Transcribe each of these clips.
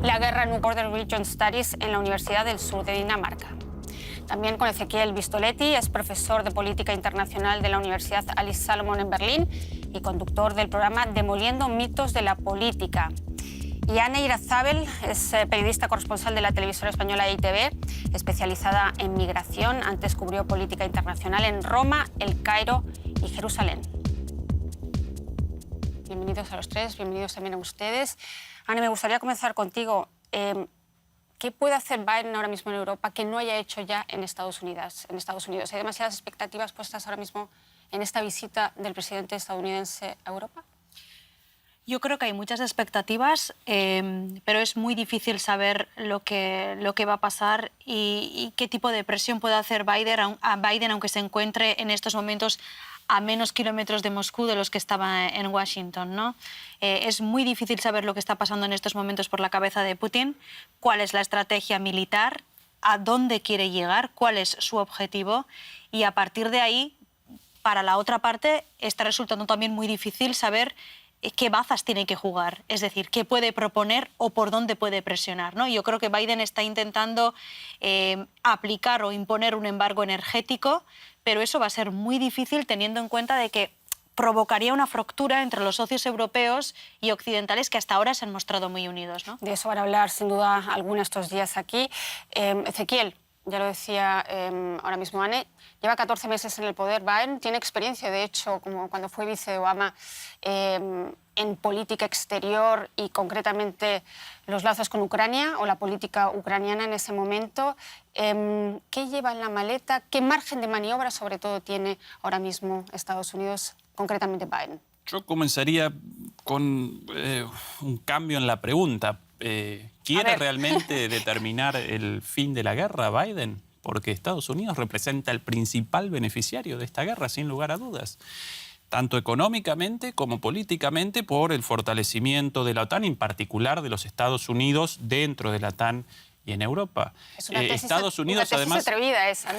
la guerra New Border Region Studies en la Universidad del Sur de Dinamarca. También con Ezequiel Vistoletti, es profesor de Política Internacional de la Universidad Alice Salomon en Berlín y conductor del programa Demoliendo mitos de la política. Y Anne Irazabel es periodista corresponsal de la televisora española ITV, especializada en migración. Antes cubrió política internacional en Roma, El Cairo y Jerusalén. Bienvenidos a los tres, bienvenidos también a ustedes. Anne, me gustaría comenzar contigo. ¿Qué puede hacer Biden ahora mismo en Europa que no haya hecho ya en Estados Unidos? ¿Hay demasiadas expectativas puestas ahora mismo en esta visita del presidente estadounidense a Europa? Yo creo que hay muchas expectativas, pero es muy difícil saber lo que va a pasar y qué tipo de presión puede hacer Biden, aunque se encuentre en estos momentos a menos kilómetros de Moscú de los que estaba en Washington, ¿no? Es muy difícil saber lo que está pasando en estos momentos por la cabeza de Putin, cuál es la estrategia militar, a dónde quiere llegar, cuál es su objetivo, y a partir de ahí, para la otra parte, está resultando también muy difícil saber qué bazas tiene que jugar, es decir, qué puede proponer o por dónde puede presionar, ¿no? Yo creo que Biden está intentando aplicar o imponer un embargo energético, pero eso va a ser muy difícil teniendo en cuenta de que provocaría una fractura entre los socios europeos y occidentales que hasta ahora se han mostrado muy unidos, ¿no? De eso van a hablar sin duda algunos estos días aquí. Ezequiel, ya lo decía ahora mismo Anne, lleva 14 meses en el poder. Biden tiene experiencia, de hecho, como cuando fue vice de Obama, en política exterior y concretamente los lazos con Ucrania o la política ucraniana en ese momento. ¿Qué lleva en la maleta? ¿Qué margen de maniobra sobre todo tiene ahora mismo Estados Unidos, concretamente Biden? Yo comenzaría con un cambio en la pregunta. ¿Quiere realmente determinar el fin de la guerra Biden? Porque Estados Unidos representa el principal beneficiario de esta guerra, sin lugar a dudas. Tanto económicamente como políticamente, por el fortalecimiento de la OTAN, en particular de los Estados Unidos dentro de la OTAN y en Europa. Es una tesis, Estados Unidos, una tesis además, atrevida esa,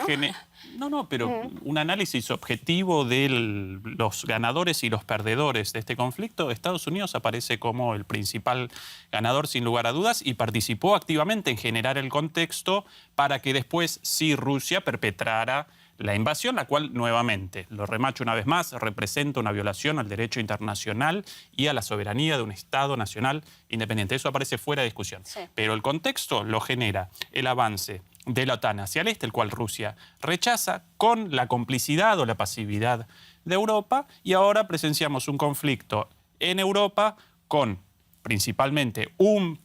¿no? Pero un análisis objetivo de los ganadores y los perdedores de este conflicto. Estados Unidos aparece como el principal ganador, sin lugar a dudas, y participó activamente en generar el contexto para que después sí Rusia perpetrara la invasión, la cual, nuevamente, lo remacho una vez más, representa una violación al derecho internacional y a la soberanía de un Estado nacional independiente. Eso aparece fuera de discusión. Sí. Pero el contexto lo genera el avance de la OTAN hacia el este, el cual Rusia rechaza, con la complicidad o la pasividad de Europa, y ahora presenciamos un conflicto en Europa con principalmente un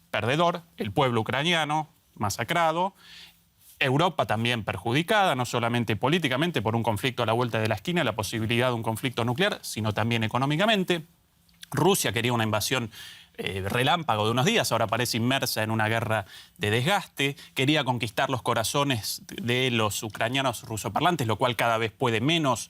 perdedor, el pueblo ucraniano masacrado, Europa también perjudicada, no solamente políticamente por un conflicto a la vuelta de la esquina, la posibilidad de un conflicto nuclear, sino también económicamente. Rusia quería una invasión relámpago de unos días, ahora parece inmersa en una guerra de desgaste. Quería conquistar los corazones de los ucranianos rusoparlantes, lo cual cada vez puede menos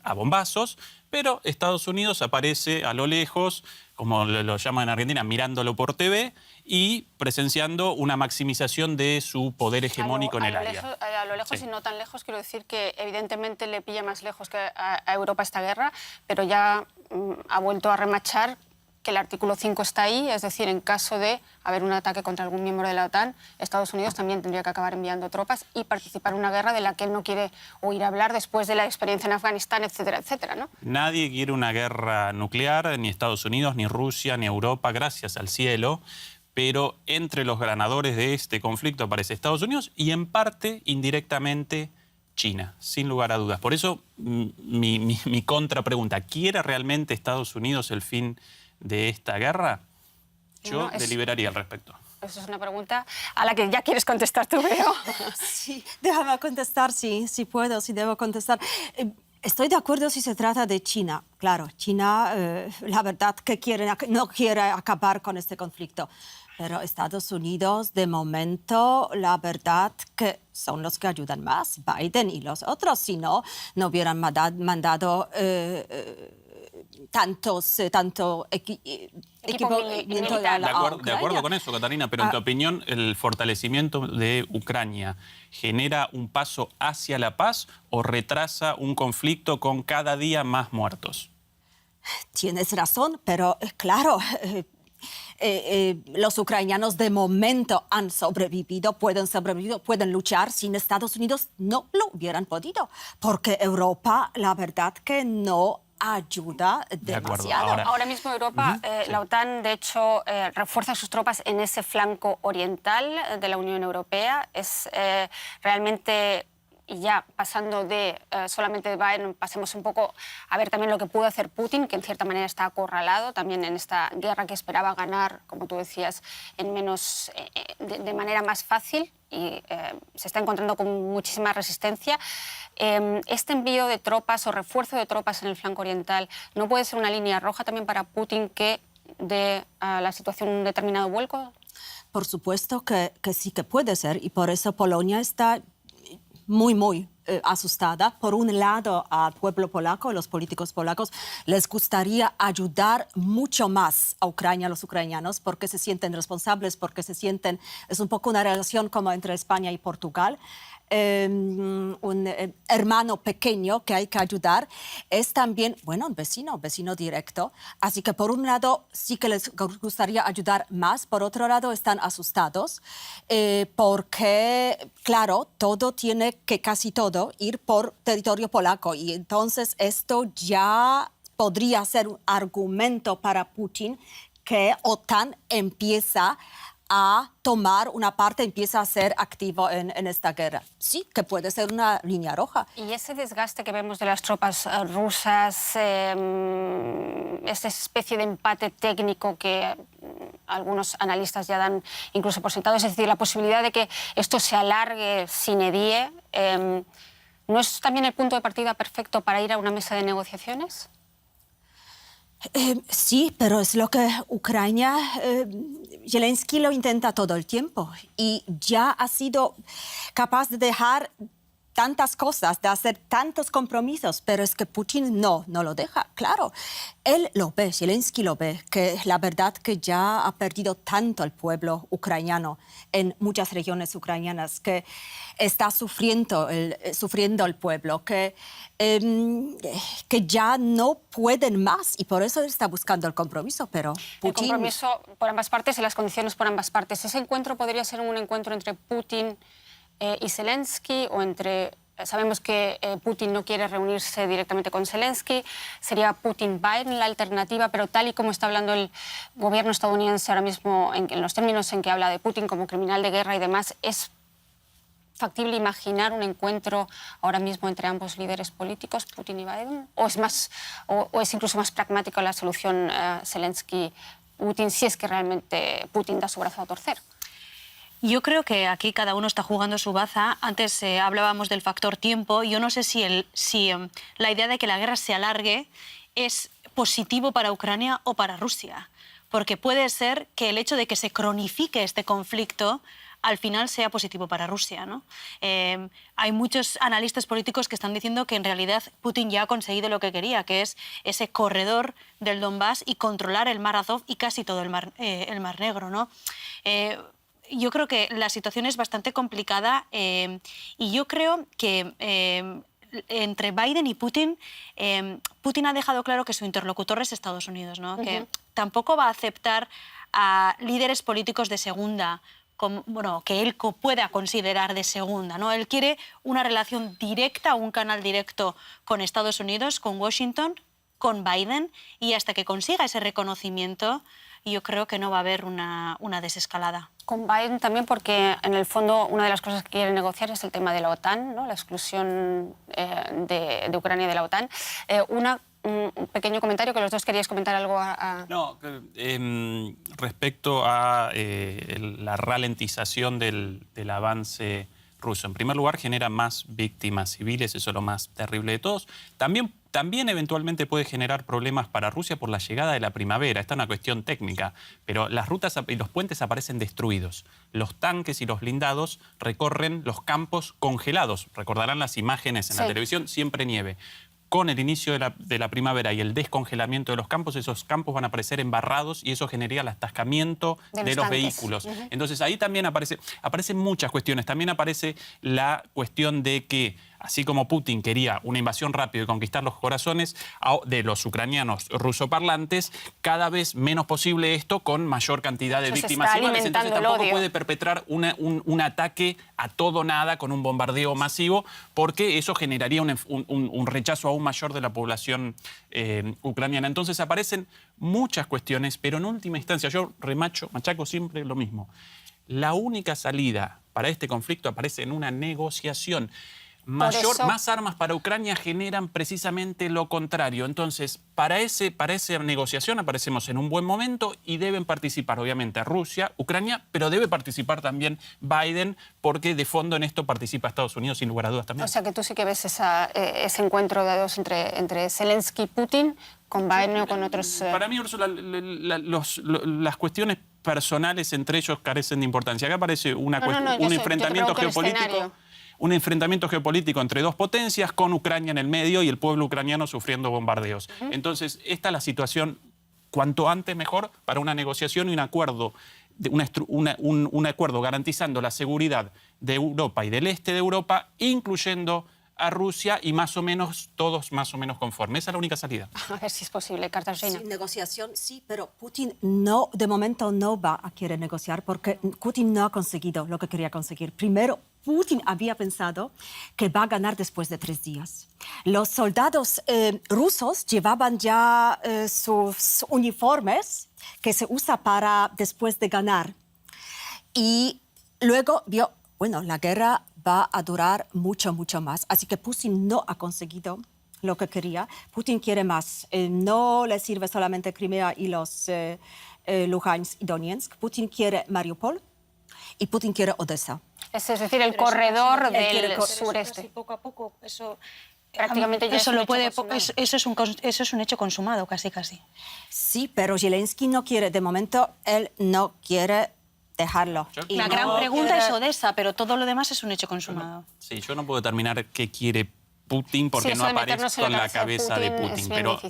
a bombazos. Pero Estados Unidos aparece a lo lejos, como lo llaman en Argentina, mirándolo por TV y presenciando una maximización de su poder hegemónico en el área. A lo lejos, sí. Y no tan lejos, quiero decir que evidentemente le pilla más lejos que a Europa esta guerra, pero ya ha vuelto a remachar que el artículo 5 está ahí, es decir, en caso de haber un ataque contra algún miembro de la OTAN, Estados Unidos también tendría que acabar enviando tropas y participar en una guerra de la que él no quiere oír hablar después de la experiencia en Afganistán, etcétera, etcétera, ¿no? Nadie quiere una guerra nuclear, ni Estados Unidos, ni Rusia, ni Europa, gracias al cielo, pero entre los ganadores de este conflicto aparece Estados Unidos y en parte, indirectamente, China, sin lugar a dudas. Por eso mi contrapregunta, ¿quiere realmente Estados Unidos el fin de esta guerra? Yo deliberaría al respecto. Esa es una pregunta a la que ya quieres contestar tú, veo. Sí, déjame contestar, sí puedo, sí debo contestar. Estoy de acuerdo si se trata de China. Claro, China, la verdad que no quiere acabar con este conflicto. Pero Estados Unidos, de momento, la verdad que son los que ayudan más, Biden y los otros. Si no, no hubieran mandado tanto equipamiento de acuerdo con eso, Catarina, pero en tu opinión, ¿el fortalecimiento de Ucrania genera un paso hacia la paz o retrasa un conflicto con cada día más muertos? Tienes razón, pero claro, los ucranianos de momento han sobrevivido, pueden luchar. Sin Estados Unidos no lo hubieran podido, porque Europa, la verdad que no ayuda demasiado. Ahora mismo Europa, la OTAN, de hecho, refuerza sus tropas en ese flanco oriental de la Unión Europea. Es realmente... Y ya pasando de solamente de Biden, pasemos un poco a ver también lo que pudo hacer Putin, que en cierta manera está acorralado también en esta guerra que esperaba ganar, como tú decías, de manera más fácil y se está encontrando con muchísima resistencia. Este envío de tropas o refuerzo de tropas en el flanco oriental no puede ser una línea roja también para Putin que dé a la situación un determinado vuelco. Por supuesto que sí que puede ser, y por eso Polonia está muy asustada. Por un lado, al pueblo polaco, los políticos polacos, les gustaría ayudar mucho más a Ucrania, a los ucranianos, porque se sienten responsables, porque se sienten... Es un poco una relación como entre España y Portugal. Un hermano pequeño que hay que ayudar. Es también, bueno, un vecino directo. Así que por un lado sí que les gustaría ayudar más, por otro lado están asustados porque, claro, casi todo, ir por territorio polaco. Y entonces esto ya podría ser un argumento para Putin que OTAN empieza a tomar una parte, empieza a ser activo en esta guerra. Sí, que puede ser una línea roja. Y ese desgaste que vemos de las tropas rusas, esta especie de empate técnico que algunos analistas ya dan incluso por sentado, es decir, la posibilidad de que esto se alargue sine die, ¿no es también el punto de partida perfecto para ir a una mesa de negociaciones? Sí, pero es lo que Ucrania, Zelensky lo intenta todo el tiempo y ya ha sido capaz de dejar tantas cosas, de hacer tantos compromisos, pero es que Putin no lo deja, claro. Él lo ve, Zelensky lo ve, que la verdad que ya ha perdido tanto el pueblo ucraniano en muchas regiones ucranianas, que está sufriendo el pueblo, que ya no pueden más y por eso está buscando el compromiso, pero Putin... El compromiso por ambas partes y las condiciones por ambas partes. ¿Ese encuentro podría ser un encuentro entre Putin y Zelensky o entre... Sabemos que Putin no quiere reunirse directamente con Zelensky, sería Putin-Biden la alternativa, pero tal y como está hablando el gobierno estadounidense ahora mismo, en los términos en que habla de Putin como criminal de guerra y demás, ¿es factible imaginar un encuentro ahora mismo entre ambos líderes políticos, Putin y Biden? ¿O es incluso más pragmática la solución Zelensky-Putin si es que realmente Putin da su brazo a torcer? Yo creo que aquí cada uno está jugando su baza. Antes hablábamos del factor tiempo. Yo no sé si la idea de que la guerra se alargue es positivo para Ucrania o para Rusia. Porque puede ser que el hecho de que se cronifique este conflicto al final sea positivo para Rusia, ¿no? Hay muchos analistas políticos que están diciendo que en realidad Putin ya ha conseguido lo que quería, que es ese corredor del Donbass y controlar el Mar Azov y casi todo el Mar Negro, ¿no? Yo creo que la situación es bastante complicada y yo creo que entre Biden y Putin, Putin ha dejado claro que su interlocutor es Estados Unidos, ¿no? Que tampoco va a aceptar a líderes políticos de segunda, que él pueda considerar de segunda, ¿no? Él quiere una relación directa, un canal directo con Estados Unidos, con Washington, con Biden, y hasta que consiga ese reconocimiento, yo creo que no va a haber una desescalada. Con Biden también porque, en el fondo, una de las cosas que quiere negociar es el tema de la OTAN, ¿no? La exclusión de Ucrania de la OTAN. Un pequeño comentario, que los dos queríais comentar algo No, respecto a la ralentización del avance ruso. En primer lugar, genera más víctimas civiles, eso es lo más terrible de todos. También eventualmente puede generar problemas para Rusia por la llegada de la primavera. Esta es una cuestión técnica, pero las rutas y los puentes aparecen destruidos. Los tanques y los blindados recorren los campos congelados. Recordarán las imágenes en la televisión, siempre nieve. Con el inicio de la primavera y el descongelamiento de los campos, esos campos van a aparecer embarrados y eso generaría el atascamiento de los vehículos. Entonces ahí también aparecen muchas cuestiones. También aparece la cuestión de que así como Putin quería una invasión rápida y conquistar los corazones de los ucranianos rusoparlantes, cada vez menos posible esto con mayor cantidad de víctimas civiles. Entonces tampoco puede perpetrar un ataque a todo o nada con un bombardeo masivo, porque eso generaría un rechazo aún mayor de la población ucraniana. Entonces aparecen muchas cuestiones, pero en última instancia yo machaco siempre lo mismo. La única salida para este conflicto aparece en una negociación. Más armas para Ucrania generan precisamente lo contrario. Entonces, para esa negociación aparecemos en un buen momento y deben participar, obviamente, Rusia, Ucrania, pero debe participar también Biden, porque de fondo en esto participa Estados Unidos, sin lugar a dudas también. O sea, que tú sí que ves ese encuentro de dos entre Zelensky y Putin, con Biden o con otros... Para mí, Ursula, las cuestiones personales entre ellos carecen de importancia. Acá aparece un enfrentamiento geopolítico. Un enfrentamiento geopolítico entre dos potencias, con Ucrania en el medio y el pueblo ucraniano sufriendo bombardeos. Entonces, esta es la situación cuanto antes mejor para una negociación y un acuerdo, un acuerdo garantizando la seguridad de Europa y del este de Europa, incluyendo a Rusia, y más o menos todos más o menos conformes. Esa es la única salida. A ver si es posible, Katarzyna. Sí, negociación sí, pero Putin no, de momento no va a querer negociar porque Putin no ha conseguido lo que quería conseguir. Primero, Putin había pensado que va a ganar después de 3 días. Los soldados rusos llevaban ya sus uniformes que se usa para después de ganar. Y luego vio, bueno, la guerra va a durar mucho, mucho más. Así que Putin no ha conseguido lo que quería. Putin quiere más. No le sirve solamente Crimea y los Luhansk y Donetsk. Putin quiere Mariupol y Putin quiere Odessa. Es decir, el corredor del sureste. Poco a poco, eso... Prácticamente ya eso es un hecho consumado, casi. Sí, pero Zelensky no quiere, de momento, él no quiere dejarlo. La gran pregunta es Odessa, pero todo lo demás es un hecho consumado. Sí, yo no puedo determinar qué quiere Putin porque no aparezco en la cabeza de Putin, pero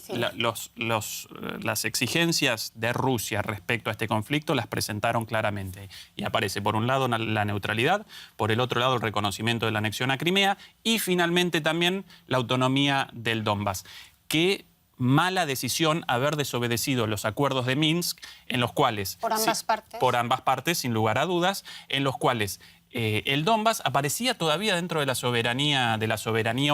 las exigencias de Rusia respecto a este conflicto las presentaron claramente. Y aparece, por un lado, la neutralidad, por el otro lado, el reconocimiento de la anexión a Crimea y, finalmente, también la autonomía del Donbass. Qué mala decisión haber desobedecido los acuerdos de Minsk, en los cuales... Por ambas partes. Por ambas partes, sin lugar a dudas, en los cuales... el Donbass aparecía todavía dentro de la soberanía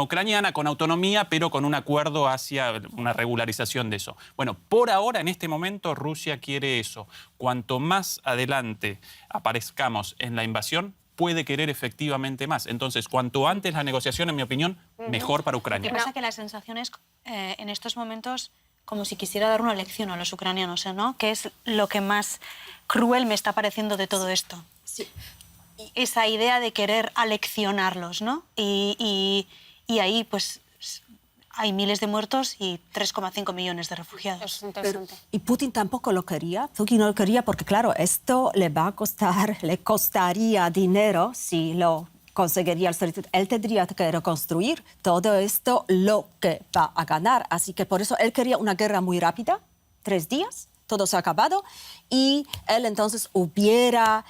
ucraniana, con autonomía, pero con un acuerdo hacia una regularización de eso. Bueno, por ahora, en este momento, Rusia quiere eso. Cuanto más adelante aparezcamos en la invasión, puede querer efectivamente más. Entonces, cuanto antes la negociación, en mi opinión, mejor para Ucrania. Lo que pasa es que la sensación es, en estos momentos, como si quisiera dar una lección a los ucranianos, ¿no? Que es lo que más cruel me está pareciendo de todo esto. Sí. Esa idea de querer aleccionarlos, ¿no? Y ahí, pues, hay miles de muertos y 3,5 millones de refugiados. Es interesante. Y Putin tampoco lo quería. Putin no lo quería porque, claro, esto le costaría dinero si lo conseguiría. Él tendría que reconstruir todo esto, lo que va a ganar. Así que por eso él quería una guerra muy rápida, 3 días, todo se ha acabado, y él entonces hubiera...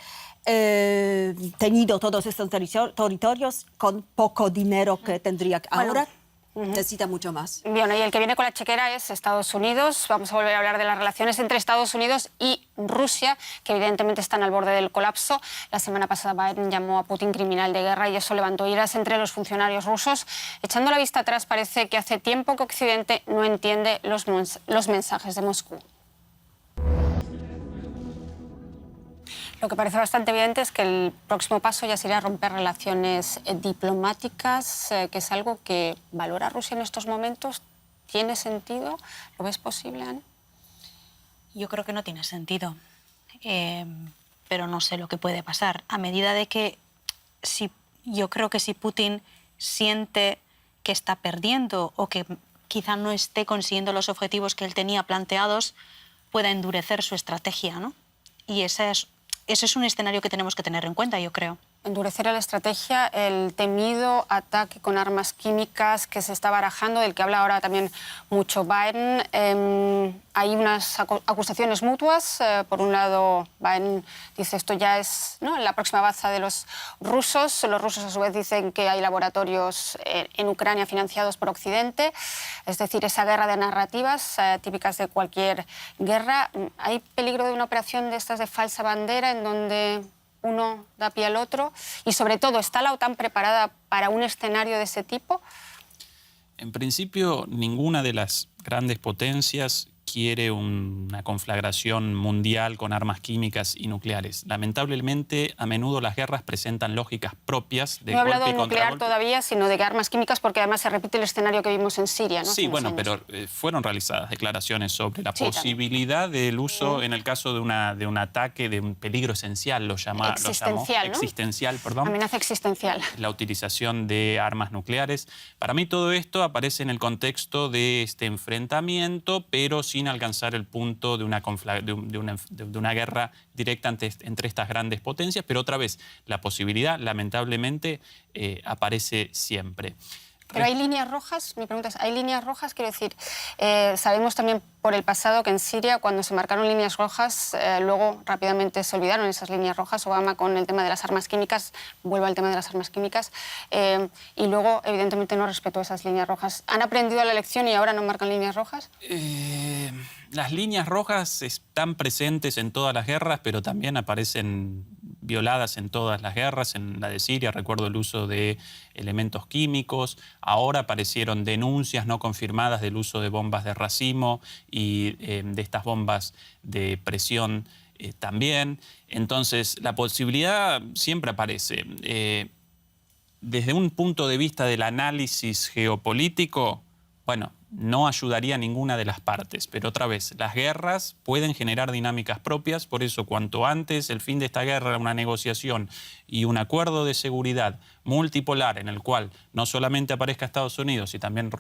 tenido todos estos territorios con poco dinero que tendría. Ahora necesita mucho más. Bueno, y el que viene con la chequera es Estados Unidos. Vamos a volver a hablar de las relaciones entre Estados Unidos y Rusia, que evidentemente están al borde del colapso. La semana pasada Biden llamó a Putin criminal de guerra y eso levantó iras entre los funcionarios rusos. Echando la vista atrás, parece que hace tiempo que Occidente no entiende los mensajes de Moscú. Lo que parece bastante evidente es que el próximo paso ya sería romper relaciones diplomáticas, que es algo que valora Rusia en estos momentos. ¿Tiene sentido? ¿Lo ves posible, Anne? Yo creo que no tiene sentido, pero no sé lo que puede pasar. A medida de que yo creo que si Putin siente que está perdiendo o que quizá no esté consiguiendo los objetivos que él tenía planteados, pueda endurecer su estrategia, ¿no? Y ese es un escenario que tenemos que tener en cuenta, yo creo. endureciera la estrategia el temido ataque con armas químicas que se está barajando, del que habla ahora también mucho Biden. Hay unas acusaciones mutuas. Por un lado, Biden dice esto ya es, ¿no?, la próxima baza de los rusos. Los rusos a su vez dicen que hay laboratorios en Ucrania financiados por Occidente. Es decir, esa guerra de narrativas típicas de cualquier guerra. ¿Hay peligro de una operación de estas de falsa bandera en donde uno da pie al otro? Y sobre todo, ¿está la OTAN preparada para un escenario de ese tipo? En principio, ninguna de las grandes potencias quiere una conflagración mundial con armas químicas y nucleares. Lamentablemente, a menudo las guerras presentan lógicas propias de no he golpe hablado de contra nuclear golpe. todavía, sino de armas químicas, porque además se repite el escenario que vimos en Siria, ¿no? Sí, Hace unos bueno, años. pero fueron realizadas declaraciones sobre la Sí, posibilidad del uso, en el caso de un ataque, de un peligro esencial, lo llamó. Existencial, ¿no? Existencial, perdón. Amenaza existencial. La utilización de armas nucleares. Para mí todo esto aparece en el contexto de este enfrentamiento, pero sin alcanzar el punto de una guerra directa entre estas grandes potencias, pero otra vez, la posibilidad, lamentablemente, aparece siempre. Pero hay líneas rojas, mi pregunta es, ¿hay líneas rojas? Quiero decir, sabemos también por el pasado que en Siria, cuando se marcaron líneas rojas, luego rápidamente se olvidaron esas líneas rojas. Obama con el tema de las armas químicas, vuelvo al tema de las armas químicas, y luego evidentemente no respetó esas líneas rojas. ¿Han aprendido la lección y ahora no marcan líneas rojas? Las líneas rojas están presentes en todas las guerras, pero también aparecen violadas en todas las guerras. En la de Siria recuerdo el uso de elementos químicos. Ahora aparecieron denuncias no confirmadas del uso de bombas de racimo y de estas bombas de presión también. Entonces, la posibilidad siempre aparece. Desde un punto de vista del análisis geopolítico, bueno, no ayudaría a ninguna de las partes, pero otra vez, las guerras pueden generar dinámicas propias, por eso cuanto antes el fin de esta guerra, una negociación y un acuerdo de seguridad multipolar en el cual no solamente aparezca Estados Unidos,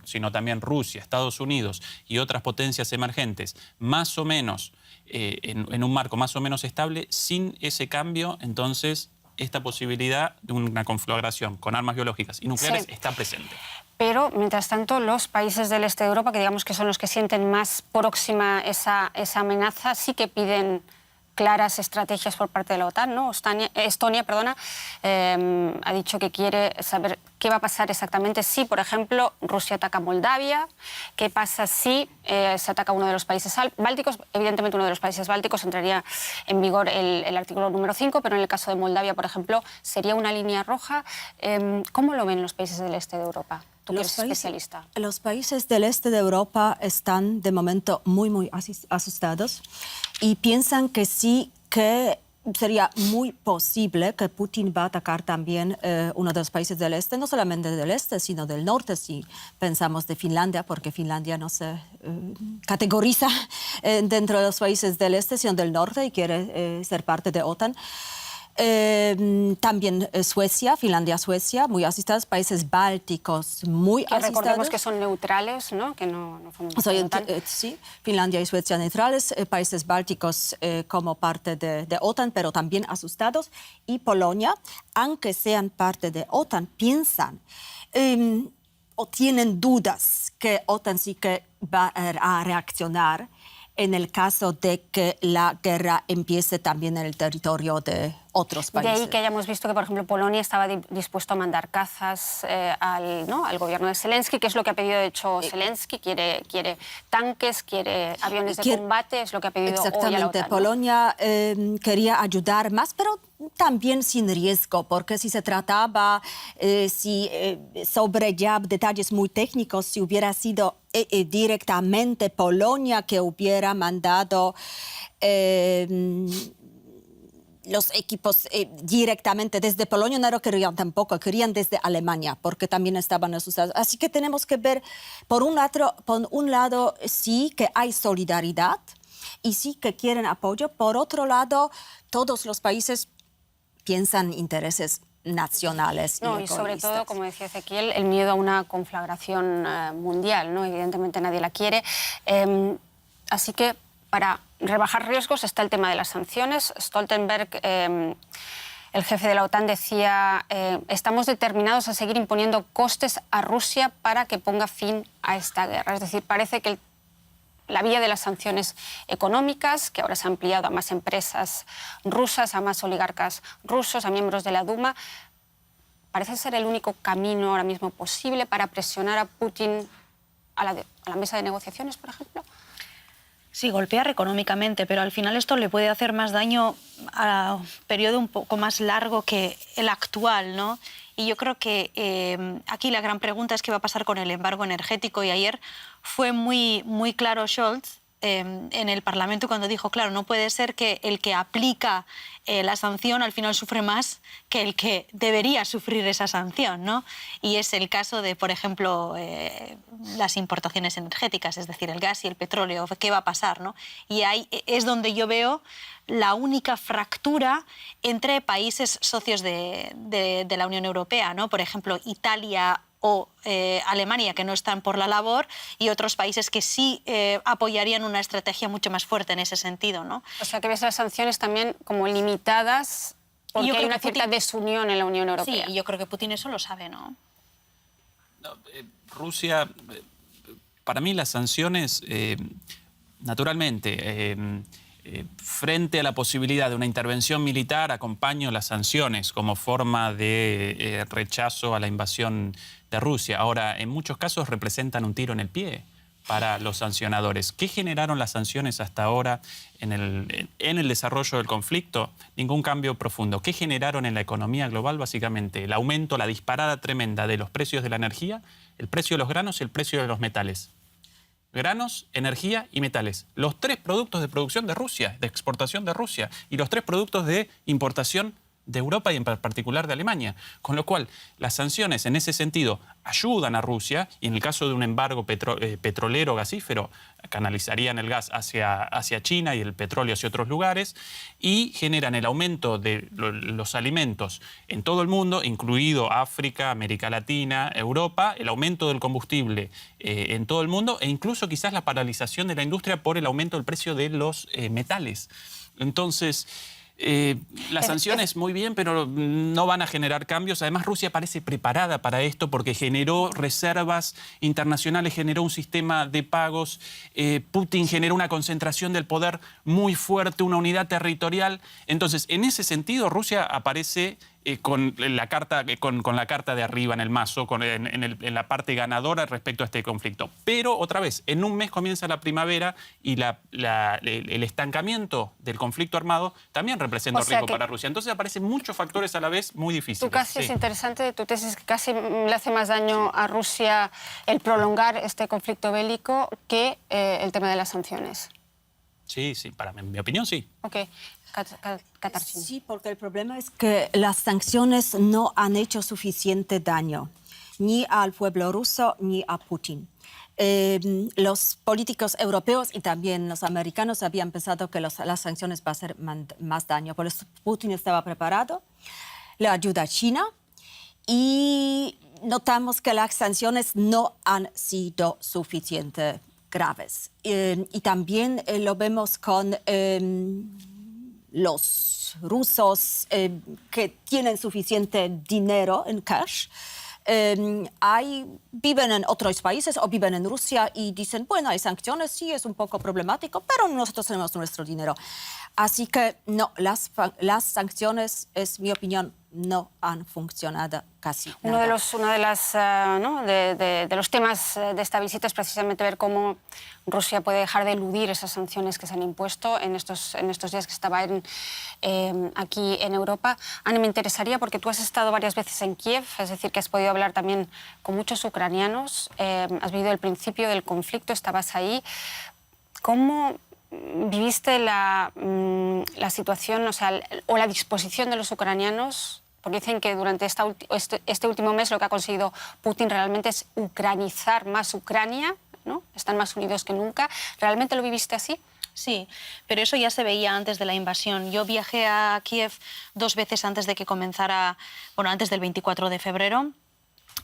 sino también Rusia, Estados Unidos y otras potencias emergentes, más o menos en un marco más o menos estable, sin ese cambio, entonces esta posibilidad de una conflagración con armas biológicas y nucleares está presente. Pero, mientras tanto, los países del este de Europa, que digamos que son los que sienten más próxima esa amenaza, sí que piden claras estrategias por parte de la OTAN, ¿no? Estonia, ha dicho que quiere saber qué va a pasar exactamente si, por ejemplo, Rusia ataca a Moldavia, qué pasa si se ataca a uno de los países bálticos. Evidentemente, uno de los países bálticos entraría en vigor el artículo número 5, pero en el caso de Moldavia, por ejemplo, sería una línea roja. ¿Cómo lo ven los países del este de Europa? Tú que eres especialista. Los países del este de Europa están de momento muy asustados y piensan que sí, que sería muy posible que Putin va a atacar también uno de los países del este, no solamente del este, sino del norte, si pensamos de Finlandia, porque Finlandia no se categoriza dentro de los países del este, sino del norte y quiere ser parte de OTAN. También Suecia, Finlandia, Suecia, muy asustados, países bálticos muy asustados. Recordemos que son neutrales, ¿no? Que no forman parte de OTAN. Sí, Finlandia y Suecia neutrales, países bálticos como parte de OTAN, pero también asustados. Y Polonia, aunque sean parte de OTAN, piensan o tienen dudas que OTAN sí que va a reaccionar en el caso de que la guerra empiece también en el territorio de otros países. De ahí que hayamos visto que, por ejemplo, Polonia estaba dispuesto a mandar cazas al gobierno de Zelensky, que es lo que ha pedido, de hecho, Zelensky. Quiere tanques, quiere aviones de combate, es lo que ha pedido hoy a la OTAN, ¿no? Polonia quería ayudar más, pero también sin riesgo, porque si se trataba sobre ya detalles muy técnicos, si hubiera sido directamente Polonia que hubiera mandado los equipos directamente desde Polonia, no lo querían tampoco, querían desde Alemania, porque también estaban asustados. Así que tenemos que ver, por un lado sí que hay solidaridad y sí que quieren apoyo, por otro lado todos los países piensan intereses nacionales. No, y sobre todo, como decía Ezequiel, el miedo a una conflagración mundial, ¿no? Evidentemente nadie la quiere. Así que para rebajar riesgos está el tema de las sanciones. Stoltenberg, el el jefe de la OTAN decía, estamos determinados a seguir imponiendo costes a Rusia para que ponga fin a esta guerra. Es decir, parece que la vía de las sanciones económicas, que ahora se ha ampliado a más empresas rusas, a más oligarcas rusos, a miembros de la Duma, parece ser el único camino ahora mismo posible para presionar a Putin a la mesa de negociaciones, por ejemplo. Sí, golpear económicamente, pero al final esto le puede hacer más daño a un periodo un poco más largo que el actual, ¿no? Y yo creo que aquí la gran pregunta es qué va a pasar con el embargo energético. Y ayer fue muy claro Scholz en el Parlamento cuando dijo, claro, no puede ser que el que aplica la sanción al final sufre más que el que debería sufrir esa sanción, ¿no? Y es el caso de, por ejemplo, las importaciones energéticas, es decir, el gas y el petróleo, ¿qué va a pasar, no? Y ahí es donde yo veo la única fractura entre países socios de la Unión Europea, ¿no? Por ejemplo, Italia o Alemania, que no están por la labor, y otros países que sí apoyarían una estrategia mucho más fuerte en ese sentido, ¿no? O sea, que ves las sanciones también como limitadas porque hay una cierta desunión en la Unión Europea. Sí, y yo creo que Putin eso lo sabe, ¿no? Rusia, para mí las sanciones, naturalmente, frente a la posibilidad de una intervención militar, acompaño las sanciones como forma de rechazo a la invasión de Rusia. Ahora, en muchos casos representan un tiro en el pie para los sancionadores. ¿Qué generaron las sanciones hasta ahora en el desarrollo del conflicto? Ningún cambio profundo. ¿Qué generaron en la economía global? Básicamente el aumento, la disparada tremenda de los precios de la energía, el precio de los granos y el precio de los metales. Granos, energía y metales. Los 3 productos de producción de Rusia, de exportación de Rusia, y los 3 productos de importación de Europa y en particular de Alemania. Con lo cual, las sanciones en ese sentido ayudan a Rusia y en el caso de un embargo petrolero gasífero canalizarían el gas hacia China y el petróleo hacia otros lugares y generan el aumento de los alimentos en todo el mundo, incluido África, América Latina, Europa, el aumento del combustible en todo el mundo e incluso quizás la paralización de la industria por el aumento del precio de los metales. Entonces, las sanciones muy bien, pero no van a generar cambios. Además, Rusia parece preparada para esto porque generó reservas internacionales, generó un sistema de pagos. Putin generó una concentración del poder muy fuerte, una unidad territorial. Entonces, en ese sentido, Rusia aparece con la carta de arriba en el mazo, en la parte ganadora respecto a este conflicto. Pero, otra vez, en un mes comienza la primavera y el estancamiento del conflicto armado también representa un riesgo para Rusia. Entonces aparecen muchos factores a la vez muy difíciles. Es interesante de tu tesis que casi le hace más daño a Rusia el prolongar este conflicto bélico que el tema de las sanciones. Sí, para mi opinión, sí. Ok. Katarzyna. Sí, porque el problema es que las sanciones no han hecho suficiente daño ni al pueblo ruso ni a Putin. Los políticos europeos y también los americanos habían pensado que las sanciones van a hacer más daño. Por eso Putin estaba preparado, le ayuda a China y notamos que las sanciones no han sido suficientemente graves. Y también lo vemos con los rusos que tienen suficiente dinero en cash. Viven en otros países o viven en Rusia y dicen, bueno, hay sanciones, sí, es un poco problemático, pero nosotros tenemos nuestro dinero. Así que no, las sanciones, es mi opinión, no han funcionado casi nada. Uno de los temas de esta visita es precisamente ver cómo Rusia puede dejar de eludir esas sanciones que se han impuesto en estos días que estaba aquí en Europa. Ana, me interesaría, porque tú has estado varias veces en Kiev, es decir, que has podido hablar también con muchos ucranianos, has vivido el principio del conflicto, estabas ahí. ¿Cómo viviste la situación, o la disposición de los ucranianos? Porque dicen que durante este último mes lo que ha conseguido Putin realmente es ucranizar más Ucrania, ¿no? Están más unidos que nunca. ¿Realmente lo viviste así? Sí, pero eso ya se veía antes de la invasión. Yo viajé a Kiev 2 veces antes de que comenzara, antes del 24 de febrero.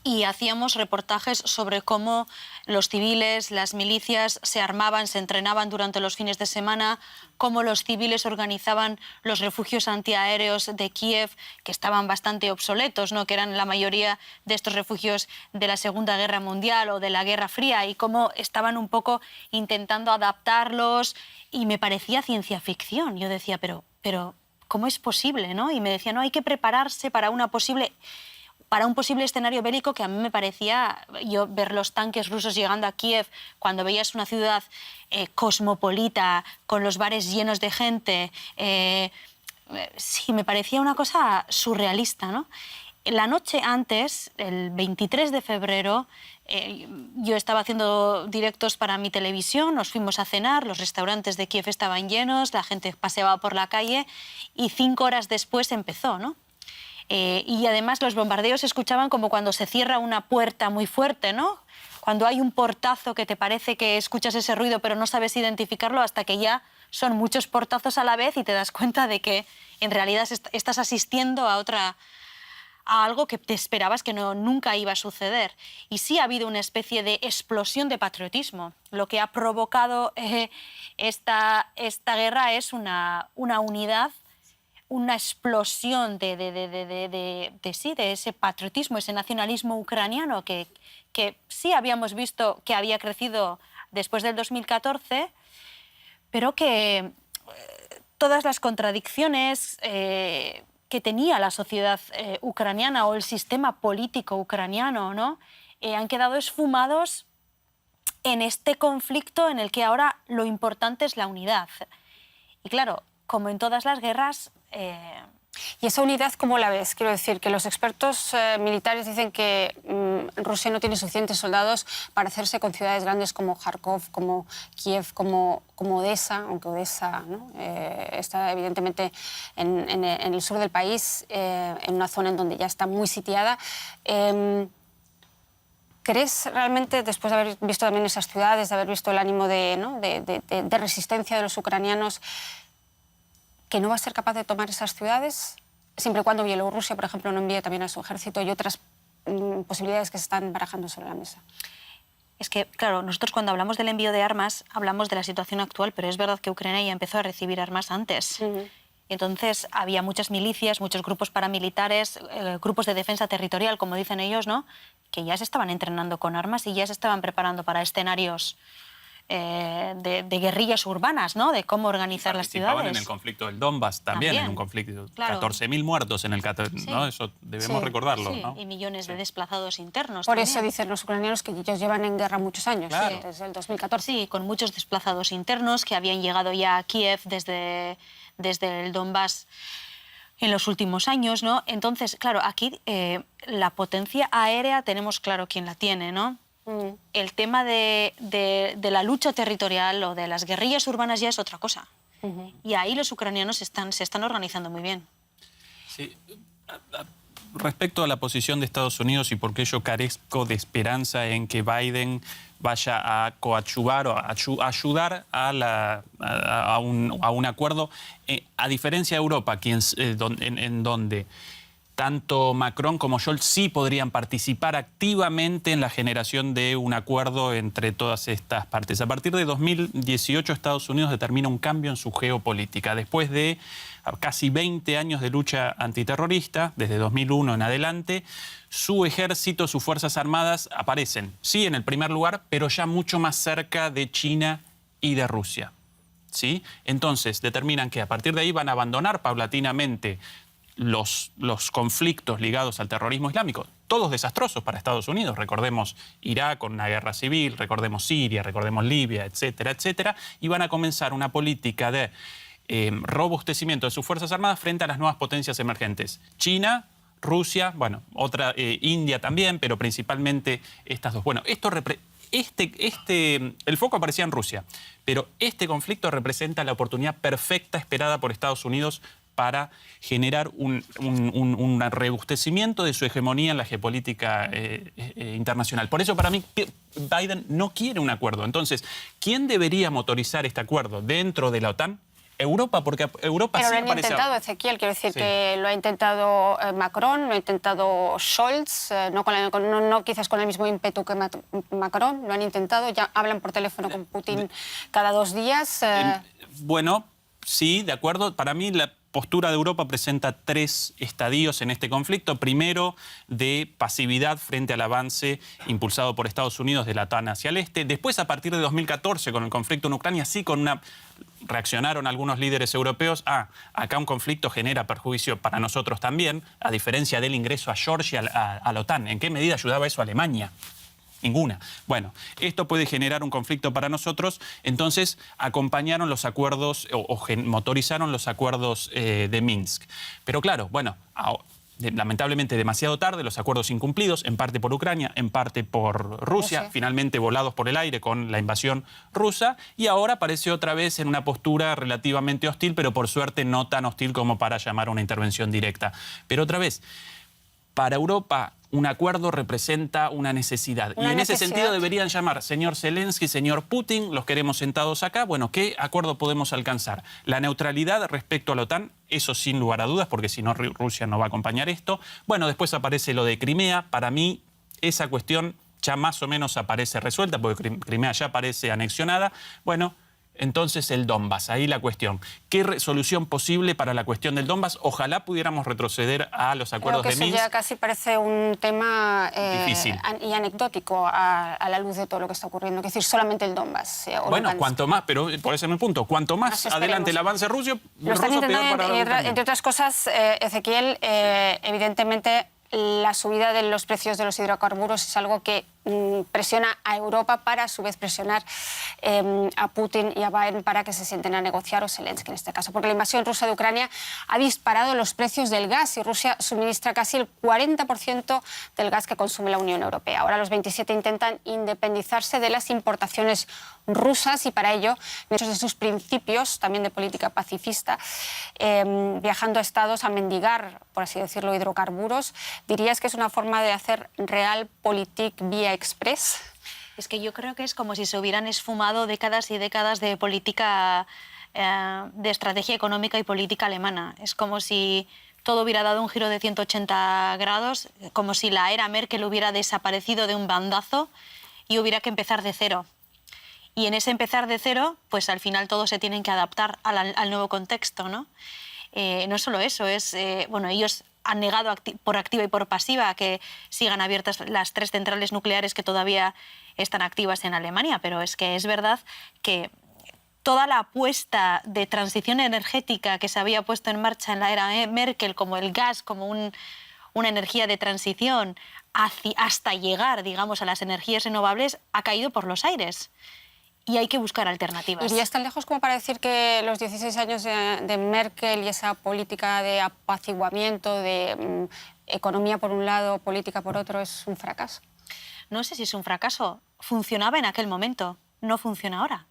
y hacíamos reportajes sobre cómo los civiles, las milicias se armaban, se entrenaban durante los fines de semana, cómo los civiles organizaban los refugios antiaéreos de Kiev, que estaban bastante obsoletos, ¿no? Que eran la mayoría de estos refugios de la Segunda Guerra Mundial o de la Guerra Fría, y cómo estaban un poco intentando adaptarlos, y me parecía ciencia ficción. Yo decía, pero ¿cómo es posible, no? Y me decía, no, hay que prepararse para un posible escenario bélico, que a mí me parecía, yo ver los tanques rusos llegando a Kiev, cuando veías una ciudad cosmopolita, con los bares llenos de gente, sí, me parecía una cosa surrealista, ¿no? La noche antes, el 23 de febrero, yo estaba haciendo directos para mi televisión, nos fuimos a cenar, los restaurantes de Kiev estaban llenos, la gente paseaba por la calle, y 5 horas después empezó, ¿no? Y además los bombardeos se escuchaban como cuando se cierra una puerta muy fuerte, ¿no? Cuando hay un portazo que te parece que escuchas ese ruido pero no sabes identificarlo hasta que ya son muchos portazos a la vez y te das cuenta de que en realidad estás asistiendo a algo que te esperabas que nunca iba a suceder. Y sí ha habido una especie de explosión de patriotismo. Lo que ha provocado esta guerra es una unidad, una explosión de ese patriotismo, ese nacionalismo ucraniano que sí habíamos visto que había crecido después del 2014, pero que todas las contradicciones que tenía la sociedad ucraniana o el sistema político ucraniano, ¿no? Han quedado esfumados en este conflicto en el que ahora lo importante es la unidad. Y claro, como en todas las guerras... ¿Y esa unidad cómo la ves? Quiero decir que los expertos militares dicen que Rusia no tiene suficientes soldados para hacerse con ciudades grandes como Kharkov, como Kiev, como Odessa, aunque Odessa, ¿no? Está evidentemente en el sur del país, en una zona en donde ya está muy sitiada. ¿Crees realmente, después de haber visto también esas ciudades, de haber visto el ánimo de resistencia de los ucranianos, que no va a ser capaz de tomar esas ciudades, siempre y cuando Bielorrusia, por ejemplo, no envíe también a su ejército, y otras posibilidades que se están barajando sobre la mesa? Es que, claro, nosotros cuando hablamos del envío de armas, hablamos de la situación actual, pero es verdad que Ucrania ya empezó a recibir armas antes. Entonces había muchas milicias, muchos grupos paramilitares, grupos de defensa territorial, como dicen ellos, ¿no? Que ya se estaban entrenando con armas y ya se estaban preparando para escenarios de guerrillas urbanas, ¿no? De cómo organizar las ciudades. Participaban en el conflicto del Donbass también. En un conflicto. Claro. 14.000 muertos en el ¿no? Eso debemos recordarlo. Sí. ¿No? Y millones de desplazados internos. Por también. eso dicen los ucranianos que ellos llevan en guerra muchos años, claro. Desde el 2014. Sí, con muchos desplazados internos que habían llegado ya a Kiev desde el Donbass en los últimos años, ¿no? Entonces, claro, aquí la potencia aérea tenemos claro quién la tiene, ¿no? El tema de la lucha territorial o de las guerrillas urbanas ya es otra cosa. Y ahí los ucranianos se están organizando muy bien. Sí. Respecto a la posición de Estados Unidos y por qué yo carezco de esperanza en que Biden vaya a coadyuvar o a ayudar a un acuerdo, a diferencia de Europa, en donde tanto Macron como Scholz sí podrían participar activamente en la generación de un acuerdo entre todas estas partes. A partir de 2018, Estados Unidos determina un cambio en su geopolítica. Después de casi 20 años de lucha antiterrorista, desde 2001 en adelante, su ejército, sus fuerzas armadas aparecen, sí, en el primer lugar, pero ya mucho más cerca de China y de Rusia, ¿sí? Entonces, determinan que a partir de ahí van a abandonar paulatinamente los conflictos ligados al terrorismo islámico, todos desastrosos para Estados Unidos. Recordemos Irak con una guerra civil, recordemos Siria, recordemos Libia, etcétera, etcétera, y van a comenzar una política de robustecimiento de sus Fuerzas Armadas frente a las nuevas potencias emergentes. China, Rusia, bueno, India también, pero principalmente estas dos. Bueno, el foco aparecía en Rusia, pero este conflicto representa la oportunidad perfecta esperada por Estados Unidos para generar un robustecimiento de su hegemonía en la geopolítica internacional. Por eso, para mí, Biden no quiere un acuerdo. Entonces, ¿quién debería motorizar este acuerdo dentro de la OTAN? Europa, porque Europa Pero sí lo han parece... intentado, Ezequiel, quiero decir Sí. que lo ha intentado Macron, lo ha intentado Scholz, no quizás con el mismo ímpetu que Macron, lo han intentado, ya hablan por teléfono con Putin cada 2 días. Bueno, sí, de acuerdo. Para mí la postura de Europa presenta 3 estadios en este conflicto. Primero, de pasividad frente al avance impulsado por Estados Unidos de la OTAN hacia el este. Después, a partir de 2014, con el conflicto en Ucrania, sí reaccionaron algunos líderes europeos. Acá un conflicto genera perjuicio para nosotros también, a diferencia del ingreso a Georgia a la OTAN. ¿En qué medida ayudaba eso a Alemania? Ninguna. Bueno, esto puede generar un conflicto para nosotros, entonces acompañaron los acuerdos motorizaron los acuerdos de Minsk. Pero claro, bueno, lamentablemente demasiado tarde, los acuerdos incumplidos, en parte por Ucrania, en parte por Rusia, finalmente volados por el aire con la invasión rusa, y ahora aparece otra vez en una postura relativamente hostil, pero por suerte no tan hostil como para llamar a una intervención directa. Pero otra vez, para Europa un acuerdo representa una necesidad. Y en ese sentido deberían llamar, señor Zelensky, señor Putin, los queremos sentados acá. Bueno, ¿qué acuerdo podemos alcanzar? La neutralidad respecto a la OTAN, eso sin lugar a dudas, porque si no Rusia no va a acompañar esto. Bueno, después aparece lo de Crimea. Para mí esa cuestión ya más o menos aparece resuelta, porque Crimea ya aparece anexionada. Bueno, entonces el Donbass, ahí la cuestión. ¿Qué solución posible para la cuestión del Donbass? Ojalá pudiéramos retroceder a los acuerdos de Minsk. Creo que eso ya casi parece un tema difícil y anecdótico a la luz de todo lo que está ocurriendo. Es decir, solamente el Donbass. Bueno, cuanto más, pero por eso es mi punto, cuanto más adelante el avance ruso, lo están intentando, entre otras cosas, Ezequiel, evidentemente la subida de los precios de los hidrocarburos es algo que presiona a Europa para a su vez presionar a Putin y a Biden para que se sienten a negociar, o Zelensky en este caso, porque la invasión rusa de Ucrania ha disparado los precios del gas y Rusia suministra casi el 40% del gas que consume la Unión Europea. Ahora los 27 intentan independizarse de las importaciones rusas y para ello, muchos de sus principios también de política pacifista, viajando a estados a mendigar, por así decirlo, hidrocarburos. ¿Dirías que es una forma de hacer realpolitik vía express? Es que yo creo que es como si se hubieran esfumado décadas y décadas de política, de estrategia económica y política alemana. Es como si todo hubiera dado un giro de 180 grados, como si la era Merkel hubiera desaparecido de un bandazo y hubiera que empezar de cero. Y en ese empezar de cero, pues al final todos se tienen que adaptar al nuevo contexto, ¿no? No solo eso, bueno, ellos han negado por activa y por pasiva que sigan abiertas las 3 centrales nucleares que todavía están activas en Alemania, pero es que es verdad que toda la apuesta de transición energética que se había puesto en marcha en la era Merkel, como el gas, como una energía de transición, hasta llegar, digamos, a las energías renovables, ha caído por los aires. Y hay que buscar alternativas. ¿Irías tan lejos como para decir que los 16 años de Merkel y esa política de apaciguamiento, de economía por un lado, política por otro, es un fracaso? No sé si es un fracaso. Funcionaba en aquel momento, no funciona ahora.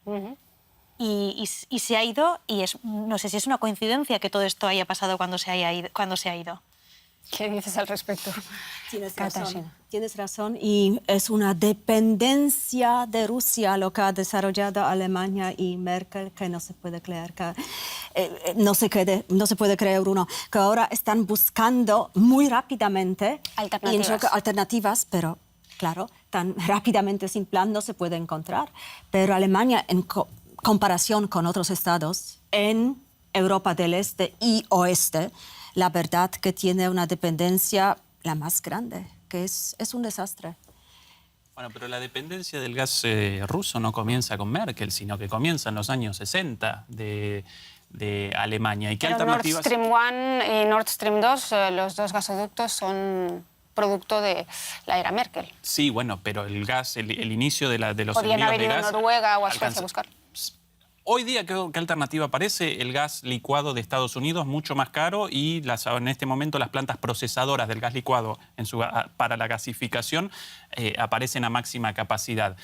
Y se ha ido, y no sé si es una coincidencia que todo esto haya pasado cuando se ha ido. ¿Qué dices al respecto? Tienes razón, y es una dependencia de Rusia lo que ha desarrollado Alemania y Merkel que no se puede creer, no se puede creer uno, que ahora están buscando muy rápidamente alternativas, pero claro, tan rápidamente sin plan no se puede encontrar. Pero Alemania, en comparación con otros estados en Europa del Este y Oeste, la verdad que tiene una dependencia la más grande, que es un desastre. Bueno, pero la dependencia del gas ruso no comienza con Merkel, sino que comienza en los años 60 de Alemania. ¿Y qué alternativas? Nord Stream 1 y Nord Stream 2, los 2 gasoductos son producto de la era Merkel. Sí, bueno, pero el gas, el inicio de los envíos de gas... Podrían haber ido a Noruega o a Suecia a buscar. Hoy día, ¿qué alternativa aparece? El gas licuado de Estados Unidos, mucho más caro, y en este momento las plantas procesadoras del gas licuado para la gasificación aparecen a máxima capacidad.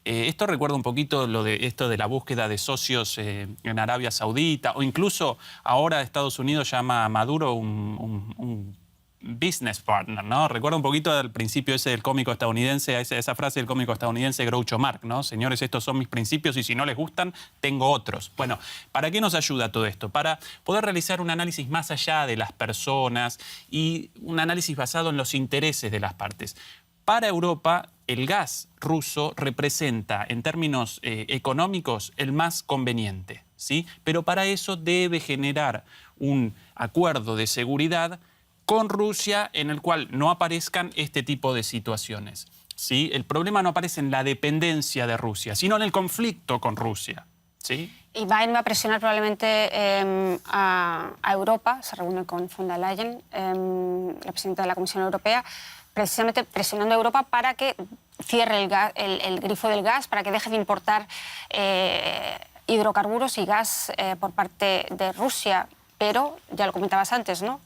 Esto recuerda un poquito esto de la búsqueda de socios en Arabia Saudita, o incluso ahora Estados Unidos llama a Maduro un business partner, ¿no? Recuerda un poquito al principio ese del cómico estadounidense, esa frase del cómico estadounidense Groucho Marx, ¿no? Señores, estos son mis principios y si no les gustan, tengo otros. Bueno, ¿para qué nos ayuda todo esto? Para poder realizar un análisis más allá de las personas y un análisis basado en los intereses de las partes. Para Europa, el gas ruso representa, en términos económicos, el más conveniente, ¿sí? Pero para eso debe generar un acuerdo de seguridad con Rusia en el cual no aparezcan este tipo de situaciones, ¿sí? El problema no aparece en la dependencia de Rusia, sino en el conflicto con Rusia, ¿sí? Y Biden va a presionar probablemente a Europa, se reúne con von der Leyen, la presidenta de la Comisión Europea, precisamente presionando a Europa para que cierre el grifo del gas, para que deje de importar hidrocarburos y gas por parte de Rusia. Pero, ya lo comentabas antes, ¿no?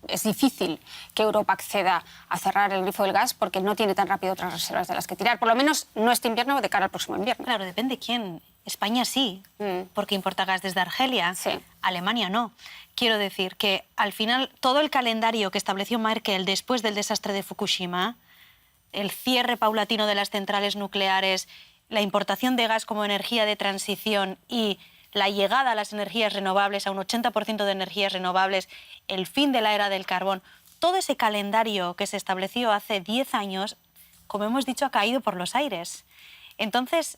Es difícil que Europa acceda a cerrar el grifo del gas porque no tiene tan rápido otras reservas de las que tirar. Por lo menos no este invierno o de cara al próximo invierno. Claro, depende quién. España sí, porque importa gas desde Argelia. Sí. Alemania no. Quiero decir que al final todo el calendario que estableció Merkel después del desastre de Fukushima, el cierre paulatino de las centrales nucleares, la importación de gas como energía de transición y la llegada a las energías renovables, a un 80% de energías renovables, el fin de la era del carbón, todo ese calendario que se estableció hace 10 años, como hemos dicho, ha caído por los aires. Entonces,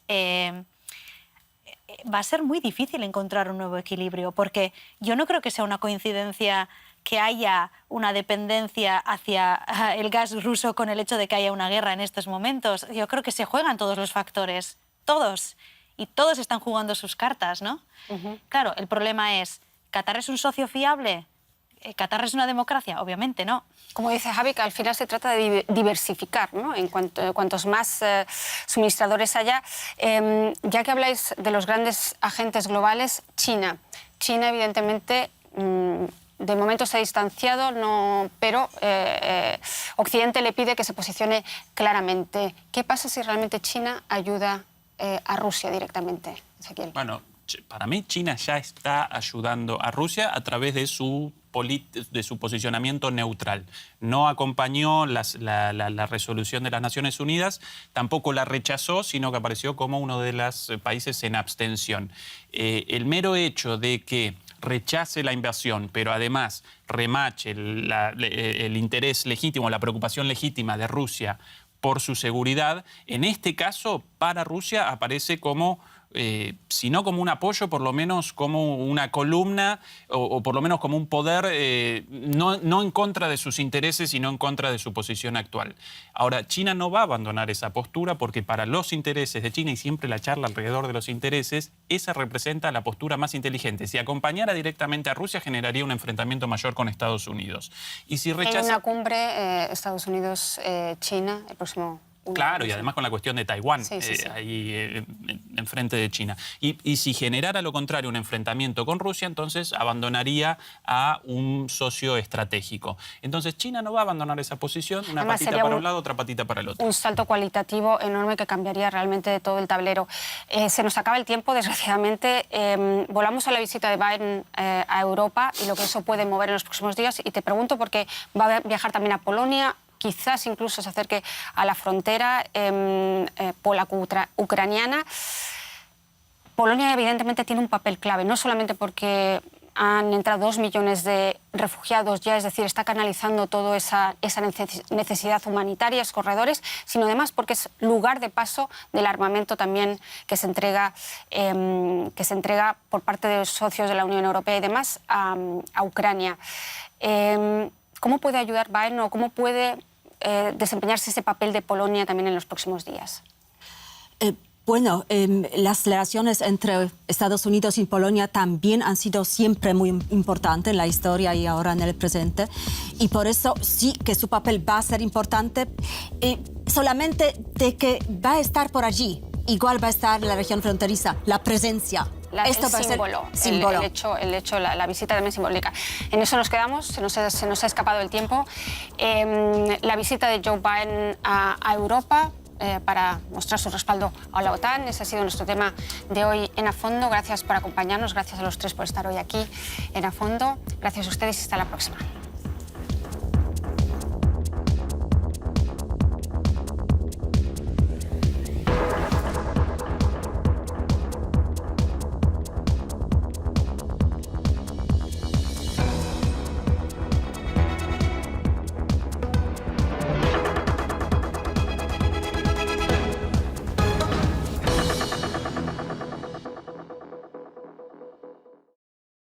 va a ser muy difícil encontrar un nuevo equilibrio, porque yo no creo que sea una coincidencia que haya una dependencia hacia el gas ruso con el hecho de que haya una guerra en estos momentos. Yo creo que se juegan todos los factores, todos. Y todos están jugando sus cartas, ¿no? Claro, el problema es, ¿Qatar es un socio fiable? ¿Qatar es una democracia? Obviamente no. Como dice Javi, que al final se trata de diversificar, ¿no? Cuantos más suministradores haya. Ya que habláis de los grandes agentes globales, China. China, evidentemente, de momento se ha distanciado, pero Occidente le pide que se posicione claramente. ¿Qué pasa si realmente China ayuda a Rusia directamente, Ezequiel? Bueno, para mí China ya está ayudando a Rusia a través de su posicionamiento neutral. No acompañó la resolución de las Naciones Unidas, tampoco la rechazó, sino que apareció como uno de los países en abstención. El mero hecho de que rechace la invasión, pero además remache el interés legítimo, la preocupación legítima de Rusia por su seguridad, en este caso para Rusia aparece como, si no como un apoyo, por lo menos como una columna o por lo menos como un poder no en contra de sus intereses, sino en contra de su posición actual. Ahora, China no va a abandonar esa postura porque para los intereses de China, y siempre la charla alrededor de los intereses, esa representa la postura más inteligente. Si acompañara directamente a Rusia, generaría un enfrentamiento mayor con Estados Unidos. Y si rechaza... Hay una cumbre Estados Unidos-China el próximo... Claro, y además con la cuestión de Taiwán, sí. ahí enfrente de China. Y si generara lo contrario, un enfrentamiento con Rusia, entonces abandonaría a un socio estratégico. Entonces China no va a abandonar esa posición, una Además, patita para un lado, otra patita para el otro. Un salto cualitativo enorme que cambiaría realmente todo el tablero. Se nos acaba el tiempo, desgraciadamente. Volamos a la visita de Biden a Europa y lo que eso puede mover en los próximos días. Y te pregunto porque va a viajar también a Polonia, quizás incluso se acerque a la frontera polaco-ucraniana. Polonia evidentemente tiene un papel clave, no solamente porque han entrado 2 millones de refugiados ya, es decir, está canalizando toda esa necesidad humanitaria, esos corredores, sino además porque es lugar de paso del armamento también que se entrega por parte de los socios de la Unión Europea y demás a Ucrania. ¿Cómo puede ayudar Biden o cómo puede desempeñarse ese papel de Polonia también en los próximos días? Bueno, las relaciones entre Estados Unidos y Polonia también han sido siempre muy importantes en la historia y ahora en el presente. Y por eso sí que su papel va a ser importante, solamente de que va a estar por allí. Igual va a estar en la región fronteriza, la presencia. Esto va símbolo, a ser símbolo. El hecho, la visita también simbólica. En eso nos quedamos, se nos ha escapado el tiempo. La visita de Joe Biden a Europa para mostrar su respaldo a la OTAN. Ese ha sido nuestro tema de hoy en A Fondo. Gracias por acompañarnos, gracias a los tres por estar hoy aquí en A Fondo. Gracias a ustedes y hasta la próxima.